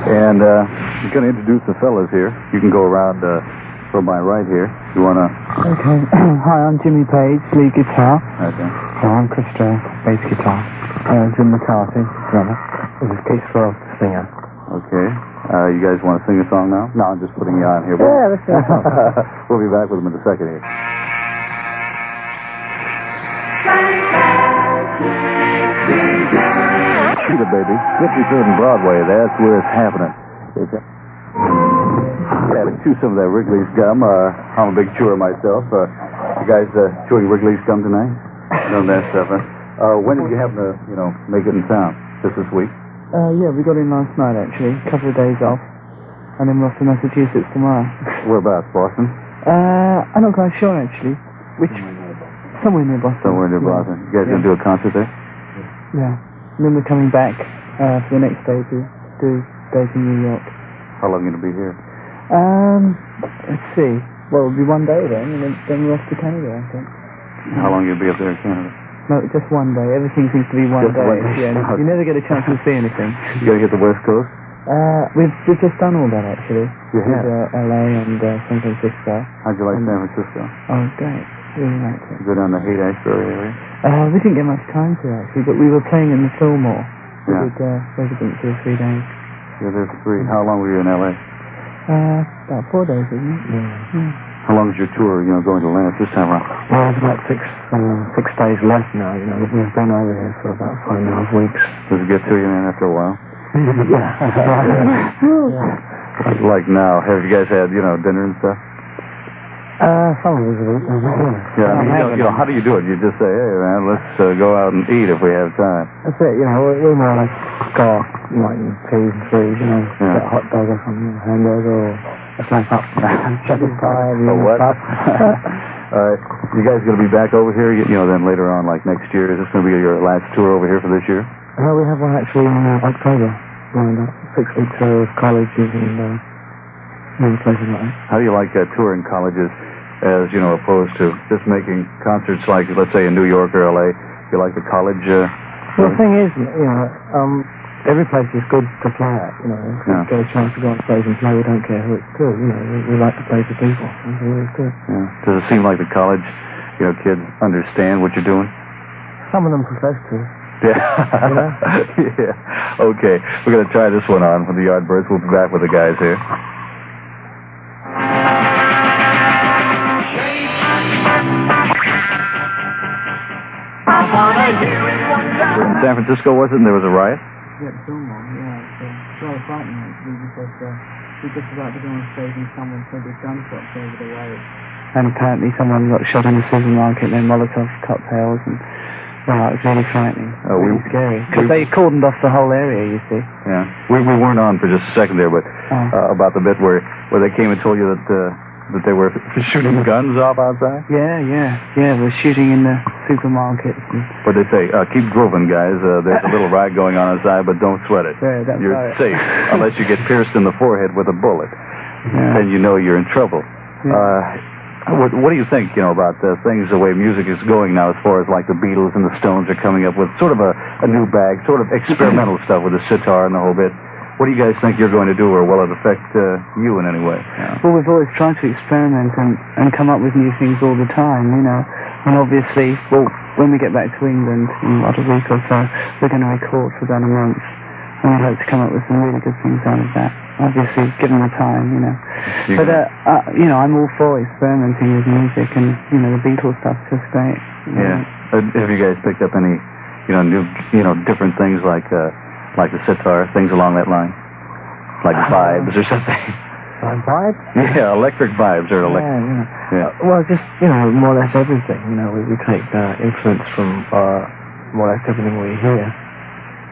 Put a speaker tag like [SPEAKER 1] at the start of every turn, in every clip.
[SPEAKER 1] And I'm going to introduce the fellas here. You can go around from my right here. You want to...
[SPEAKER 2] Okay. Hi, I'm Jimmy Page, lead guitar.
[SPEAKER 1] Okay.
[SPEAKER 2] I'm Chris Dreja, bass guitar. Jim McCarty, drummer. This is Keith Relf, singer.
[SPEAKER 1] Okay. You guys want to sing a song now? No, I'm just putting you on here.
[SPEAKER 2] Yeah, let's do it.
[SPEAKER 1] We'll be back with them in a second here. See the baby. 53rd and Broadway. That's where it's happening. Yeah, to chew some of that Wrigley's gum. I'm a big chewer myself. You guys chewing Wrigley's gum tonight? None of that stuff, huh? When did you happen to, make it in town? Just this week?
[SPEAKER 2] Yeah, we got in last night, actually. A couple of days off. And then we're off to Massachusetts tomorrow.
[SPEAKER 1] Whereabouts? Boston?
[SPEAKER 2] I'm not quite sure, actually. Which... Somewhere near Boston.
[SPEAKER 1] Somewhere near Boston. You guys going to do a concert there?
[SPEAKER 2] Yeah. And then we're coming back for the next day to do days in New York.
[SPEAKER 1] How long are you going to be here?
[SPEAKER 2] Let's see. Well, it'll be one day then, and then we're off to Canada, I think.
[SPEAKER 1] How long will you be up there in Canada?
[SPEAKER 2] No, just one day. Everything seems to be one day. Yeah, you never get a chance to see anything.
[SPEAKER 1] You got to hit the West Coast?
[SPEAKER 2] We've just done all that, actually.
[SPEAKER 1] You have?
[SPEAKER 2] With L.A. and San Francisco.
[SPEAKER 1] How'd you like San Francisco?
[SPEAKER 2] Oh, it was great. Really liked it.
[SPEAKER 1] Go down to Haight-Ashbury area?
[SPEAKER 2] We didn't get much time to, actually, but we were playing in the Fillmore. We
[SPEAKER 1] Yeah.
[SPEAKER 2] did residency of 3 days.
[SPEAKER 1] Yeah, there's 3. How long were you in L.A.?
[SPEAKER 2] About 4 days, isn't it? Yeah.
[SPEAKER 1] How long is your tour, going to last this time around?
[SPEAKER 2] Well, it's about 6 days left now, We've been over here for about 5.5 weeks.
[SPEAKER 1] Does it get to you, man, after a while?
[SPEAKER 2] Yeah.
[SPEAKER 1] Like now, have you guys had, dinner and stuff?
[SPEAKER 2] Some of us have.
[SPEAKER 1] Yeah, I mean, how do you do it? You just say, hey, man, let's go out and eat if we have time.
[SPEAKER 2] That's it, we more or less go off, eating 2 and 3, get a hot dog or something, a hamburger or a slice up, shepherd's pie,
[SPEAKER 1] what?
[SPEAKER 2] stuff.
[SPEAKER 1] You guys going to be back over here, then later on, like next year? Is this going to be your last tour over here for this year?
[SPEAKER 2] We have one actually in October, lined up, 6 weeks of colleges and many places like that.
[SPEAKER 1] How do you like touring colleges as, opposed to just making concerts like, let's say, in New York or L.A.? You like the college?
[SPEAKER 2] Well, the thing is, every place is good to play at, If we get a chance to go on stage and play, we don't care who it's to, We like to play to people. It's really good.
[SPEAKER 1] Yeah. Does it seem like the college, kids understand what you're doing?
[SPEAKER 2] Some of them profess to.
[SPEAKER 1] Yeah. Yeah. Okay. We're going to try this one on for the Yardbirds. We'll be back with the guys here. In San Francisco, was it? And there was a riot?
[SPEAKER 2] Yeah, the Fillmore, it's rather frightening, actually, because we just about to go on stage and someone said there's gunshots over the way. And apparently someone got shot in the supermarket, and then Molotov cocktails, and, well, it was really frightening. Really scary. Because they cordoned off the whole area, you see.
[SPEAKER 1] Yeah. We weren't on for just a second there, but about the bit where they came and told you that they were shooting guns off outside?
[SPEAKER 2] Yeah, we're shooting in the supermarkets.
[SPEAKER 1] But they say, keep grooving, guys. There's a little riot going on outside, but don't sweat it.
[SPEAKER 2] Yeah, that's
[SPEAKER 1] you're safe, unless you get pierced in the forehead with a bullet.
[SPEAKER 2] Yeah.
[SPEAKER 1] Then you know you're in trouble.
[SPEAKER 2] Yeah.
[SPEAKER 1] What do you think, about things, the way music is going now, as far as like the Beatles and the Stones are coming up with sort of a new bag, sort of experimental stuff with the sitar and the whole bit? What do you guys think you're going to do, or will it affect you in any way? Yeah.
[SPEAKER 2] Well, we've always tried to experiment and come up with new things all the time, And obviously, when we get back to England in about a week or so, we're going to record for about a month. And we hope to come up with some really good things out of that. Obviously, given the time, But, I'm all for experimenting with music, and, the Beatles stuff's just great.
[SPEAKER 1] Yeah. Have you guys picked up any, new, different things like the sitar, things along that line? Like vibes or something?
[SPEAKER 2] Vibes?
[SPEAKER 1] Yeah, electric vibes or electric.
[SPEAKER 2] Yeah. Well, just, more or less everything. We take influence from more or less everything we hear,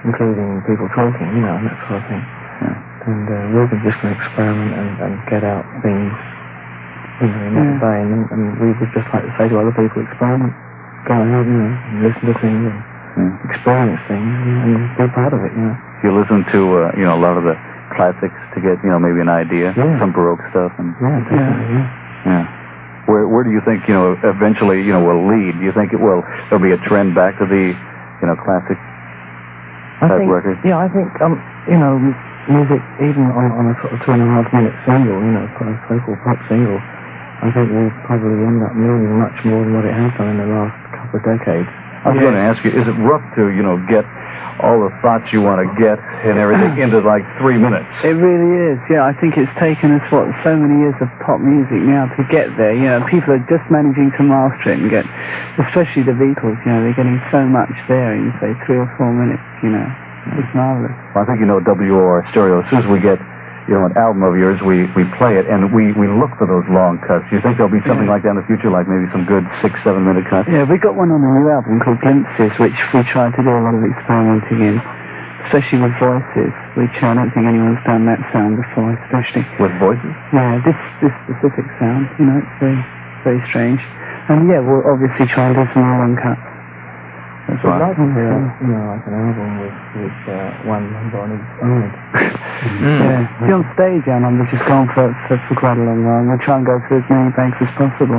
[SPEAKER 2] including people talking, and that sort of thing.
[SPEAKER 1] Yeah.
[SPEAKER 2] And we're just going to experiment and get out things, in that vein. And we would just like to say to other people, experiment. Go ahead, and listen to things and experience things and be part of it,
[SPEAKER 1] You listen to, a lot of the classics to get, maybe an idea, some Baroque stuff. And
[SPEAKER 2] definitely,
[SPEAKER 1] yeah. Where do you think, eventually, will lead? Do you think there'll be a trend back to the, classic? type record?
[SPEAKER 3] Yeah, I think, you know, music, even on a sort of 2.5-minute single, you know, a so-called pop single, I think will probably end up meaning much more than what it has done in the last couple of decades.
[SPEAKER 1] I was going to ask you, is it rough to, you know, get all the thoughts you want to get and everything into like 3 minutes?
[SPEAKER 2] It really is, yeah. I think it's taken us, so many years of pop music now to get there. You know, people are just managing to master it and get, especially the Beatles, you know, they're getting so much there in, say, 3 or 4 minutes, you know. It's marvelous.
[SPEAKER 1] Well, I think you know WOR stereo. As soon as we get, you know, an album of yours, we play it, and we look for those long cuts. Do you think there'll be something like that in the future, like maybe some good 6-7 minute cuts?
[SPEAKER 2] Yeah, we got one on the new album called Glimpses, which we tried to do a lot of experimenting in, especially with voices, which I don't think anyone's done that sound before, especially.
[SPEAKER 1] With voices?
[SPEAKER 2] Yeah, this specific sound, you know, it's very, very strange. And yeah, we'll obviously try and do some more long cuts.
[SPEAKER 3] That's right. I'd like to hear, you know, like an album with one number on each side.
[SPEAKER 2] Yeah, the on stage our numbers just gone for quite a long while, and we'll try and go through as many banks as possible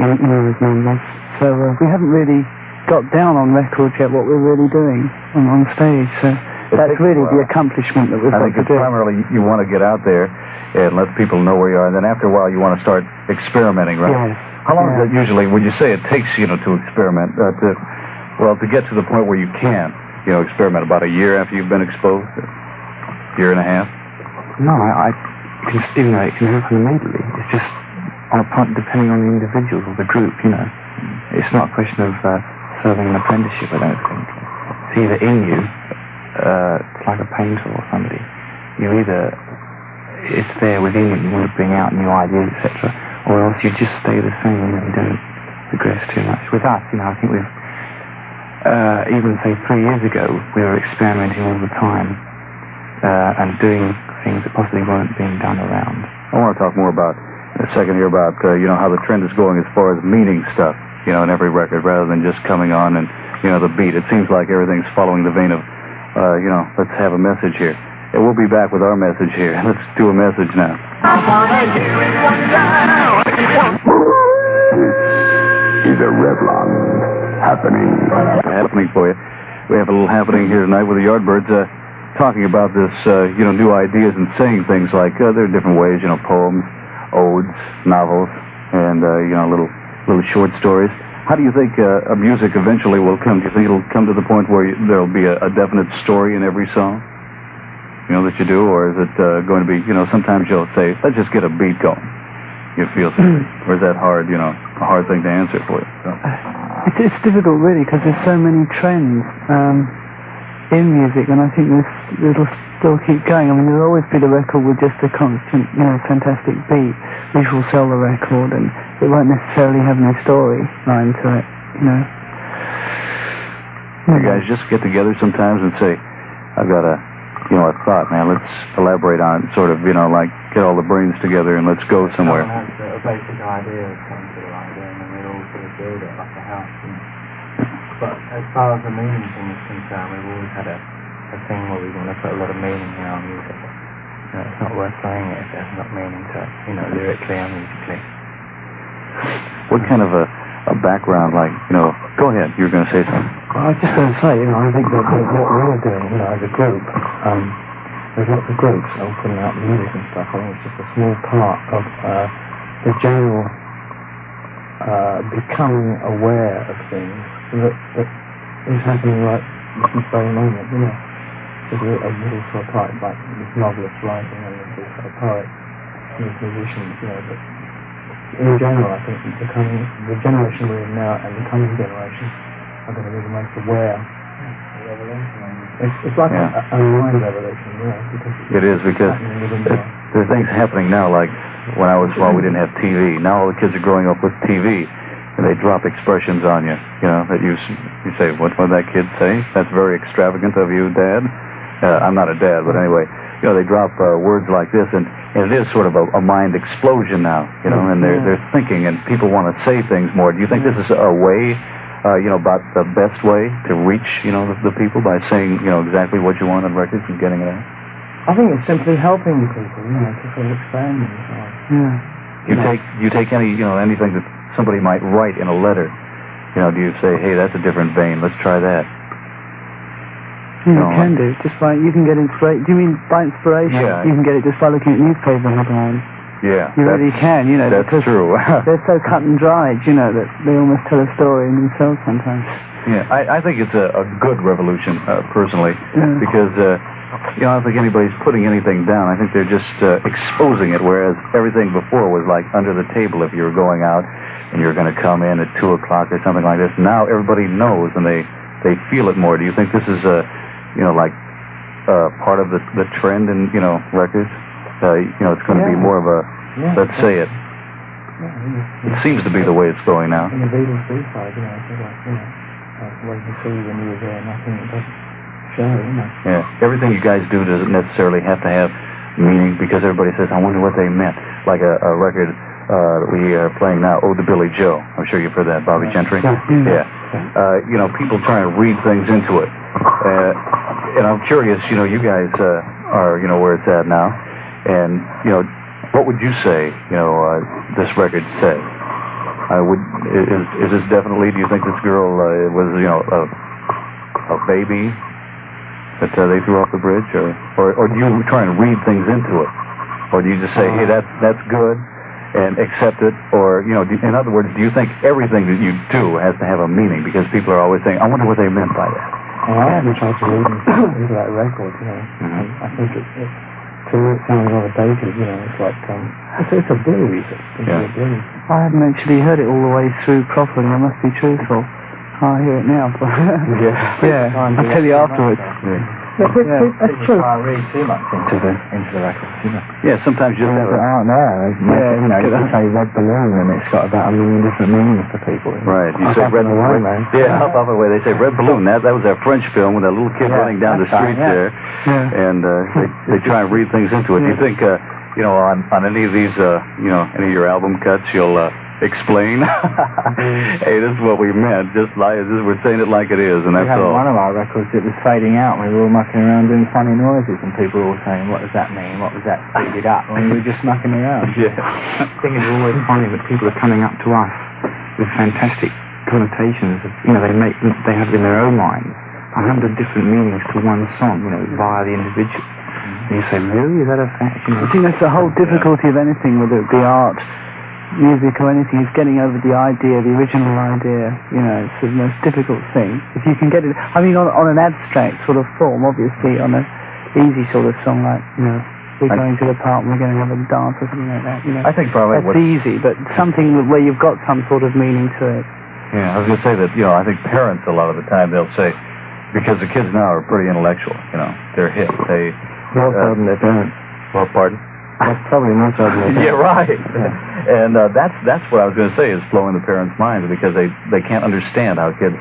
[SPEAKER 2] in those numbers. So we haven't really got down on record yet what we're really doing on stage, so that's really the accomplishment that we've got to do.
[SPEAKER 1] I think it's primarily you want to get out there and let people know where you are, and then after a while you want to start experimenting, right?
[SPEAKER 2] Yes.
[SPEAKER 1] How long does it usually, would you say it takes, you know, to experiment, to get to the point where you can, you know, experiment? About a year after you've been exposed? Year and a half?
[SPEAKER 3] No, I can stimulate, can happen immediately. It's just on a point depending on the individual or the group, you know. It's not a question of serving an apprenticeship, I don't think. It's either in you, it's like a painter or somebody. It's there within you, you want to bring out new ideas, etc. Or else you just stay the same and you don't progress too much. With us, you know, I think we've, even say 3 years ago, we were experimenting all the time and doing things that possibly weren't being done around.
[SPEAKER 1] I want to talk more about, in a second here, about, you know, how the trend is going as far as meaning stuff, you know, in every record, rather than just coming on and, you know, the beat. It seems like everything's following the vein of, you know, let's have a message here. And we'll be back with our message here. Let's do a message now.
[SPEAKER 4] I wanna hear it one time.
[SPEAKER 5] This is a Revlon happening.
[SPEAKER 1] Happening for you. We have a little happening here tonight with the Yardbirds, talking about this, you know, new ideas and saying things like, there are different ways, you know, poems, odes, novels, and, you know, little short stories. How do you think music eventually will come? Do you think it'll come to the point where there'll be a definite story in every song, you know, that you do? Or is it going to be, you know, sometimes you'll say, let's just get a beat going. You feel something. Or is that hard, you know, a hard thing to answer for you? So.
[SPEAKER 2] It's difficult, really, because there's so many trends in music, and I think it'll still keep going. I mean, there'll always be the record with just a constant, you know, fantastic beat, which will sell the record, and it won't necessarily have any story line to it, you know.
[SPEAKER 1] You guys just get together sometimes and say, I've got a thought, man, let's elaborate on it, sort of, you know, like, get all the brains together and let's go somewhere.
[SPEAKER 3] Someone has a basic idea of some sort of idea, and then we all sort of build it like a house. But as far as the meaning thing is concerned, we've always had a thing where we want to put a lot of meaning in our music. You know, it's not worth playing it if there's not meaning to it, you know, lyrically and musically.
[SPEAKER 1] What kind of a background, like, you know, go ahead, you were going to say something.
[SPEAKER 3] Well, I was just going to say, you know, I think that what we're doing, you know, as a group, there's lots of groups all putting out music and stuff. I think it's just a small part of the general becoming aware of things that is happening right this very moment, you know. There's a little sort of part, like this novelist writing, and there's also a poet, and there's musicians, you know, but in general, I think the generation we're in now and the coming generations are going to be the most aware. It's like a mind revolution, you know, because
[SPEAKER 1] it is, because there are things happening now, like when I was small, we didn't have TV. Now all the kids are growing up with TV, and they drop expressions on you, you know, that you say, what did that kid say? That's very extravagant of you, Dad. I'm not a dad, but anyway, you know, they drop words like this, and it is sort of a mind explosion now, you know, and they're thinking, and people want to say things more. Do you think this is a way, you know, about the best way to reach, you know, the people by saying, you know, exactly what you want on records and getting it out?
[SPEAKER 3] I think it's simply helping people, you know, to sort of expand themselves. Yeah.
[SPEAKER 1] You take any, you know, anything that somebody might write in a letter, you know, do you say, hey, that's a different vein, let's try that?
[SPEAKER 2] You can do. Just by, you can get inspiration. Do you mean by inspiration?
[SPEAKER 1] Yeah.
[SPEAKER 2] You can get it just by looking at newspaper headlines.
[SPEAKER 1] Yeah.
[SPEAKER 2] You really can, you know.
[SPEAKER 1] That's
[SPEAKER 2] because
[SPEAKER 1] true.
[SPEAKER 2] they're so cut and dried, you know, that they almost tell a story in themselves sometimes.
[SPEAKER 1] Yeah, I think it's a good revolution, personally,
[SPEAKER 2] Yeah.
[SPEAKER 1] because, you know, I don't think anybody's putting anything down. I think they're just exposing it, whereas everything before was like under the table if you were going out and you're going to come in at 2 o'clock or something like this. Now everybody knows and they feel it more. Do you think this is, you know, like part of the trend in, you know, records? You know, it's going to be more of a, let's say it. It seems to be the way it's going now.
[SPEAKER 3] In the Beatles B-side, you know, it's like, you know, what you see when you were there, nothing that doesn't show, you know.
[SPEAKER 1] Yeah, everything you guys do doesn't necessarily have to have meaning because everybody says, I wonder what they meant. Like a record we are playing now, Ode to Billy Joe. I'm sure you've heard that, Bobby Gentry. Yeah. You know, people try and read things into it. And I'm curious, you know, you guys are, you know, where it's at now. And, you know, what would you say, you know, this record said? Is this definitely, do you think this girl was, you know, a baby that they threw off the bridge? Or do you try and read things into it? Or do you just say, hey, that's good and accept it? Or, you know, in other words, do you think everything that you do has to have a meaning? Because people are always saying, I wonder what they meant by that.
[SPEAKER 3] Well, I haven't tried to read into that record, you know. I think to it sounds rather dated, you know. It's like, it's a blues. It's a blues.
[SPEAKER 2] I haven't actually heard it all the way through properly, I must be truthful. I'll hear it now. Yeah, I'll tell you afterwards.
[SPEAKER 3] That's true. I read too much into the records, you know.
[SPEAKER 1] Yeah, sometimes you have to.
[SPEAKER 3] Out there, you know, you can say red balloon and it's got about a million different meanings for people.
[SPEAKER 1] Right, you say red balloon. Yeah, up the way. They say red balloon. That was that French film with that little kid running down the street there. And they try and read things into it. Do you think, you know, on any of these, you know, any of your album cuts, you'll explain, hey, this is what we meant, just like we're saying it like it is, and that's all.
[SPEAKER 3] One of our records, it was fading out, we were all mucking around doing funny noises, and people were all saying, what does that mean, what was that faded up, and we were just mucking around.
[SPEAKER 1] Yeah.
[SPEAKER 3] The thing is always funny that people are coming up to us with fantastic connotations, you know, they have in their own minds 100 different meanings to one song, you know, via the individual. And you say, really, is that a fact? You know,
[SPEAKER 2] I think that's the whole difficulty of anything with the art, music or anything, is getting over the idea, the original idea. You know, it's the most difficult thing. If you can get it, I mean, on an abstract sort of form, obviously, on an easy sort of song like, you know, we're going to the park and we're going to have a dance or something like that, you know.
[SPEAKER 1] I think probably
[SPEAKER 2] that's easy, but something where you've got some sort of meaning to it.
[SPEAKER 1] Yeah, I was going to say that, you know, I think parents a lot of the time, they'll say, because the kids now are pretty intellectual, you know, they're hip, they...
[SPEAKER 3] More so than their parents.
[SPEAKER 1] Well, pardon?
[SPEAKER 3] That's probably more so than their parents.
[SPEAKER 1] Yeah, right. Yeah. And that's what I was going to say is flow in the parents' minds, because they can't understand how kids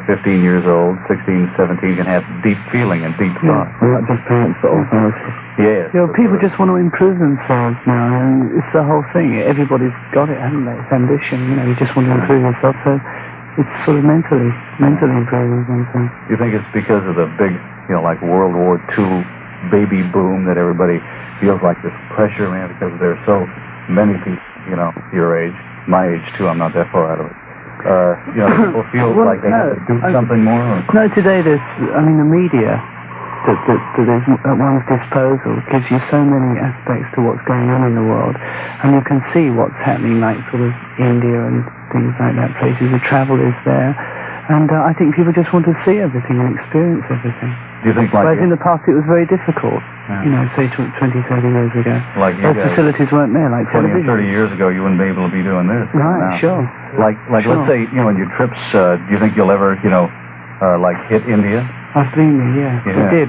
[SPEAKER 1] 15 years old, 16, 17 can have deep feeling and deep thought.
[SPEAKER 3] Not just parents, but also...
[SPEAKER 1] Yes.
[SPEAKER 2] You know, people just want to improve themselves now, and it's the whole thing. Everybody's got it, haven't they? It's ambition, you know, you just want to improve yourself, so it's sort of mentally improving themselves.
[SPEAKER 1] You think it's because of the big, you know, like World War II baby boom that everybody feels like this pressure, man, because there are so many people, you know, your age, my age too, I'm not that far out of it. You know, people feel like they have to do something more? Or?
[SPEAKER 2] No, today there's, I mean, the media that is at one's disposal gives you so many aspects to what's going on in the world, and you can see what's happening, like sort of India and things like that, places the travel is there, and I think people just want to see everything and experience everything.
[SPEAKER 1] Do you think like...
[SPEAKER 2] Whereas in the past it was very difficult, you know, say 20, 30 years ago.
[SPEAKER 1] Like
[SPEAKER 2] those facilities weren't there, like
[SPEAKER 1] 20
[SPEAKER 2] television.
[SPEAKER 1] and 30 years ago you wouldn't be able to be doing this.
[SPEAKER 2] Right,
[SPEAKER 1] now.
[SPEAKER 2] sure.
[SPEAKER 1] Like sure. Let's say, you know, in your trips, do you think you'll ever, you know, like hit India?
[SPEAKER 2] I've been there, yeah. We did.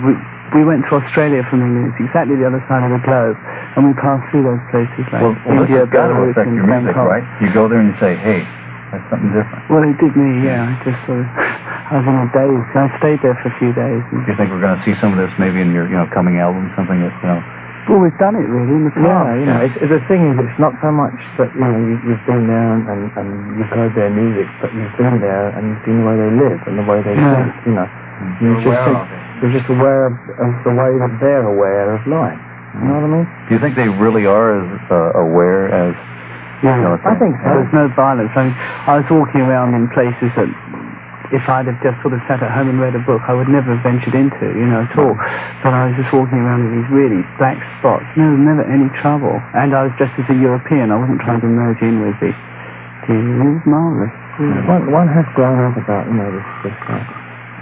[SPEAKER 2] We went to Australia from England. It's exactly the other side of the globe, and we passed through those places like India,
[SPEAKER 1] this has got to affect your music,
[SPEAKER 2] Bangkok.
[SPEAKER 1] right? You go there and you say, hey, that's something different.
[SPEAKER 2] Well, it did me, yeah. I just sort of, I was in a daze. I stayed there for a few days.
[SPEAKER 1] Do you think we're going to see some of this maybe in your, you know, coming album, something that, you know...
[SPEAKER 2] Well, we've done it really in the past.
[SPEAKER 3] Yeah, you know, the thing is, it's not so much that, you know, you've been there and you've heard their music, but you've been there and you've seen the way they live and the way they think, you know. You're just aware of the way that they're aware of life. You know what I mean?
[SPEAKER 1] Do you think they really are as aware as...
[SPEAKER 2] Yeah,
[SPEAKER 3] I think so.
[SPEAKER 2] There's no violence. I mean, I was walking around in places that if I'd have just sort of sat at home and read a book, I would never have ventured into, at all. But I was just walking around with these really black spots. Never any trouble. And I was dressed as a European. I wasn't trying to merge in with the it was marvellous.
[SPEAKER 3] One has grown up about, this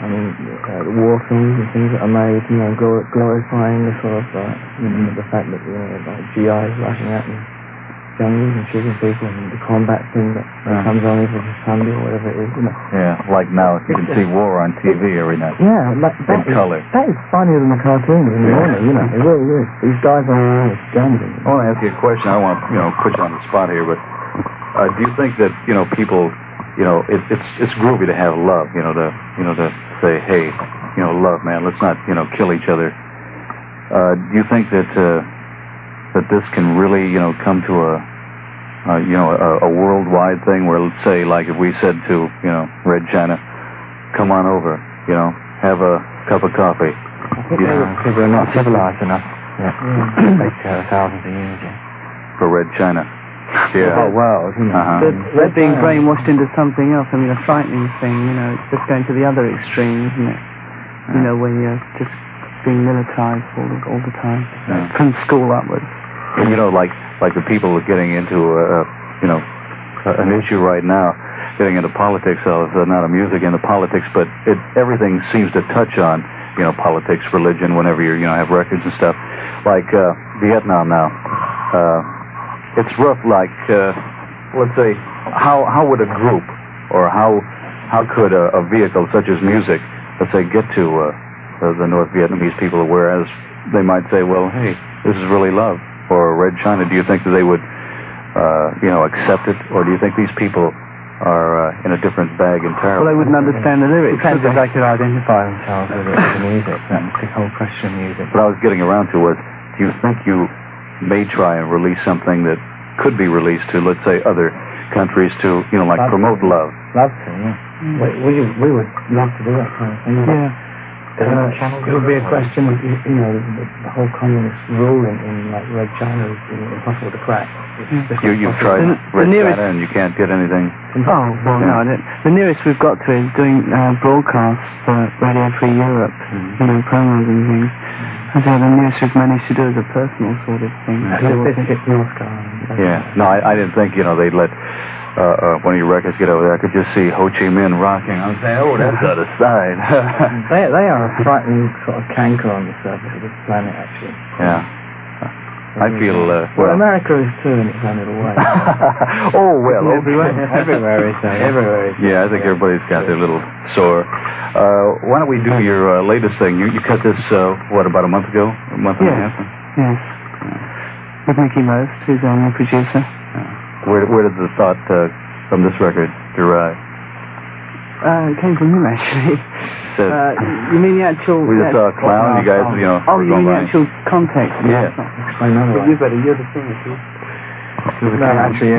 [SPEAKER 3] the war films and things that are made, glorifying the sort of, the fact that, like GIs rushing out and jungles and shooting people, and the combat thing that comes on every Sunday or whatever it is,
[SPEAKER 1] Yeah, like now, you can see war on TV every night.
[SPEAKER 3] Yeah, like
[SPEAKER 1] in color.
[SPEAKER 3] That is funnier than the cartoons in the morning, it really is. These guys are around with guns.
[SPEAKER 1] I want to ask you a question. I don't want to, put you on the spot here, but do you think that, people, it's groovy to have love, to say, hey, love, man, let's not, kill each other. Do you think that that this can really, come to a worldwide thing where, let's say, like if we said to, Red China, come on over, have a cup of coffee.
[SPEAKER 3] People are not civilized enough. Take thousands of years.
[SPEAKER 1] For Red China. Yeah.
[SPEAKER 3] The whole world,
[SPEAKER 2] They're being brainwashed into something else. I mean, a frightening thing, it's just going to the other extreme, isn't it? Where you're just being militarized all the time, from school upwards.
[SPEAKER 1] And, like the people getting into, an issue right now, getting into politics, not a music into politics, but everything seems to touch on, politics, religion, whenever you have records and stuff. Like Vietnam now. It's rough, like, let's say, how would a group, or how could a vehicle such as music, let's say, get to the North Vietnamese people, whereas they might say, well, hey, this is really love, or Red China. Do you think that they would, accept it, or do you think these people are in a different bag entirely?
[SPEAKER 2] Well, they wouldn't understand the lyrics.
[SPEAKER 3] Depends if they could identify themselves with it as the music. That's the whole question of music.
[SPEAKER 1] What I was getting around to was, do you think you may try and release something that could be released to, let's say, other countries to, like promote love?
[SPEAKER 3] Love to, yeah. We would love to do that kind of thing.
[SPEAKER 2] Yeah.
[SPEAKER 3] It would be a question of, the whole communist rule in like Red China is impossible to crack.
[SPEAKER 1] You've tried Red China and you can't get anything?
[SPEAKER 2] Oh, well, no. The nearest we've got to is doing broadcasts for Radio Free Europe, promos and things. And so the nearest we've managed to do is a personal sort of thing.
[SPEAKER 1] Yeah. No, I didn't think, they'd let one of your records get over there. I could just see Ho Chi Minh rocking. I was saying, oh, that's out of sight.
[SPEAKER 3] They are a frightening sort of canker on the surface of this planet, actually.
[SPEAKER 1] Yeah. I feel...
[SPEAKER 3] well, America is too in its own little way.
[SPEAKER 1] Oh, well,
[SPEAKER 3] everywhere is there. Everywhere is there.
[SPEAKER 1] Yeah, I think everybody's got their little sore. Why don't we do your latest thing? You cut this, about a month ago? A month and a half?
[SPEAKER 2] Yes. With Mickey Most, who's our new producer.
[SPEAKER 1] Where did the thought from this record derive?
[SPEAKER 2] It came from him, actually. You mean the actual...
[SPEAKER 1] We just saw a clown, you guys,
[SPEAKER 2] Oh, you mean the actual context?
[SPEAKER 1] Yeah.
[SPEAKER 2] You're the singer, too.
[SPEAKER 3] No, actually,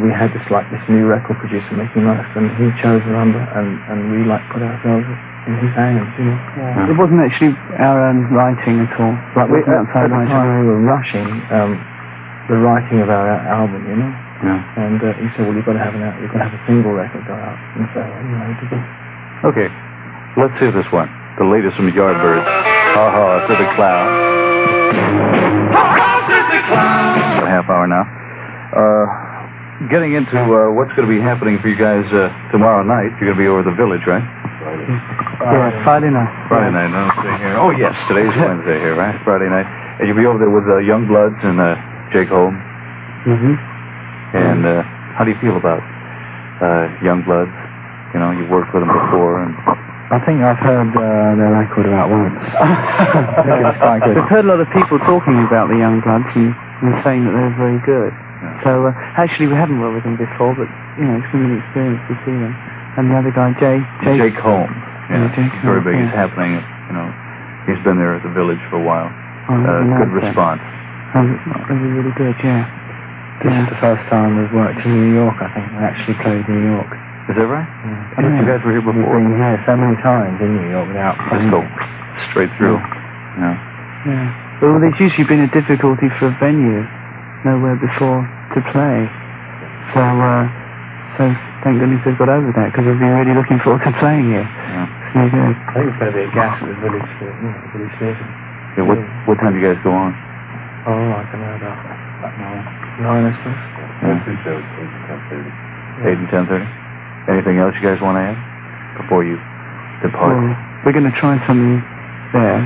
[SPEAKER 3] we had this new record producer, Mickey Most, and he chose the number, and we put ourselves in his hands,
[SPEAKER 2] Yeah. It wasn't actually our own writing at all.
[SPEAKER 3] At the time we were rushing the writing of our album,
[SPEAKER 1] Yeah.
[SPEAKER 3] And he said, well, you've got to have a single record go out. And so,
[SPEAKER 1] Okay, let's hear this one. The latest from Yardbirds. Ha ha, it's the clown.
[SPEAKER 4] Ha ha, it's the clown.
[SPEAKER 1] A half hour now. Getting into what's going to be happening for you guys tomorrow night. You're going to be over at the Village, right?
[SPEAKER 2] Yeah, Friday night.
[SPEAKER 1] Friday night, no, stay here. Oh, yes, today's Wednesday here, right? Friday night. And you'll be over there with Young Bloods and Jake Holmes.
[SPEAKER 2] Mm-hmm.
[SPEAKER 1] And how do you feel about Young Bloods? You've worked with them before. And
[SPEAKER 3] I think I've heard their record about once. I think it was quite good.
[SPEAKER 2] We've heard a lot of people talking about the Young Bloods and saying that they're very good. Yeah. So actually we haven't worked with them before, but it's going to be an experience to see them. And the other guy, Jake
[SPEAKER 1] Holmes. Yeah,
[SPEAKER 2] Jake
[SPEAKER 1] very big.
[SPEAKER 2] Yeah.
[SPEAKER 1] It's happening. He's been there at the Village for a while. Good response.
[SPEAKER 2] They were really good. Yeah.
[SPEAKER 3] This is the first time we've worked in New York. I think we actually played New York.
[SPEAKER 1] Is that right?
[SPEAKER 3] Yeah.
[SPEAKER 1] I thought you guys were here before.
[SPEAKER 3] We've been here so many times in New York without
[SPEAKER 1] just go straight through. Yeah.
[SPEAKER 2] Well, there's usually been a difficulty for a venue, nowhere before to play. So So thank goodness they've got over that, because I've been really looking forward to playing here.
[SPEAKER 1] Yeah.
[SPEAKER 2] So good.
[SPEAKER 3] I think it's going to be a gas at the village theatre.
[SPEAKER 1] Yeah, what time do you guys go on?
[SPEAKER 3] Oh, I don't know, about 9, I suppose.
[SPEAKER 1] Yeah. 8 and 10:30. Anything else you guys want to add before you depart?
[SPEAKER 2] Well, we're going to try something there.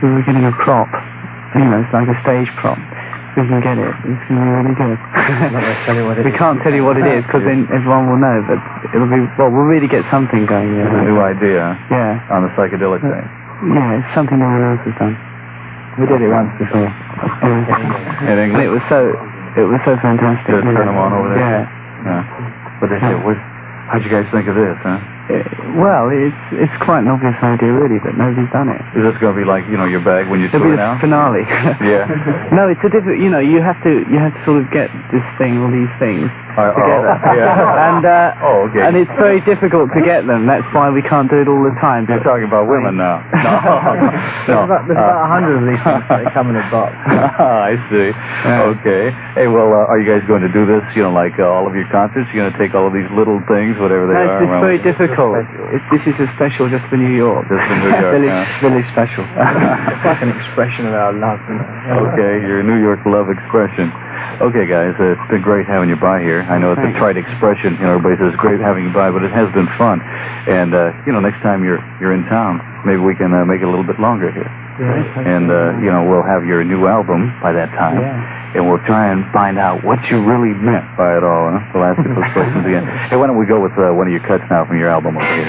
[SPEAKER 2] We were getting a prop. You know, it's like a stage prop. We can get it. It's going to be really good.
[SPEAKER 3] I'm not going to tell you what it is.
[SPEAKER 2] We can't tell you what it is, because then everyone will know, but it'll be, well, we'll really get something going here.
[SPEAKER 1] It's a new idea
[SPEAKER 2] Yeah.
[SPEAKER 1] on the psychedelic thing.
[SPEAKER 2] Yeah, it's something no one else has done. We did it once before.
[SPEAKER 1] In
[SPEAKER 2] And
[SPEAKER 1] England?
[SPEAKER 2] it was so fantastic.
[SPEAKER 1] Did it turn them on over there?
[SPEAKER 2] Yeah.
[SPEAKER 1] But they say, how'd you guys think of this, huh?
[SPEAKER 2] Well, it's quite an obvious idea, really, but nobody's done it.
[SPEAKER 1] Is this going to be like, your bag when you
[SPEAKER 2] It'll
[SPEAKER 1] tour
[SPEAKER 2] be the
[SPEAKER 1] now?
[SPEAKER 2] finale.
[SPEAKER 1] Yeah.
[SPEAKER 2] No, it's a different. You have to sort of get this thing, all these things together.
[SPEAKER 1] Yeah.
[SPEAKER 2] And and it's very difficult to get them. That's why we can't do it all the time.
[SPEAKER 1] You're talking about women now. No.
[SPEAKER 3] There's about 100 of these things that come in a box.
[SPEAKER 1] I see. Okay. Hey, well, are you guys going to do this, like all of your concerts? You're going to take all of these little things, whatever they
[SPEAKER 2] No,
[SPEAKER 1] are?
[SPEAKER 2] it's very difficult. This is a special just for New York.
[SPEAKER 1] Just for New York,
[SPEAKER 2] Village special.
[SPEAKER 3] It's like an expression of our love.
[SPEAKER 1] Okay, your New York love expression. Okay, guys, it's been great having you by here. I know it's a trite expression. Everybody says great having you by, but it has been fun. And next time you're in town, maybe we can make it a little bit longer here. And we'll have your new album by that time. And we'll try and find out what you really meant by it all. Huh? We'll ask you those questions again. Hey, why don't we go with one of your cuts now from your album over here?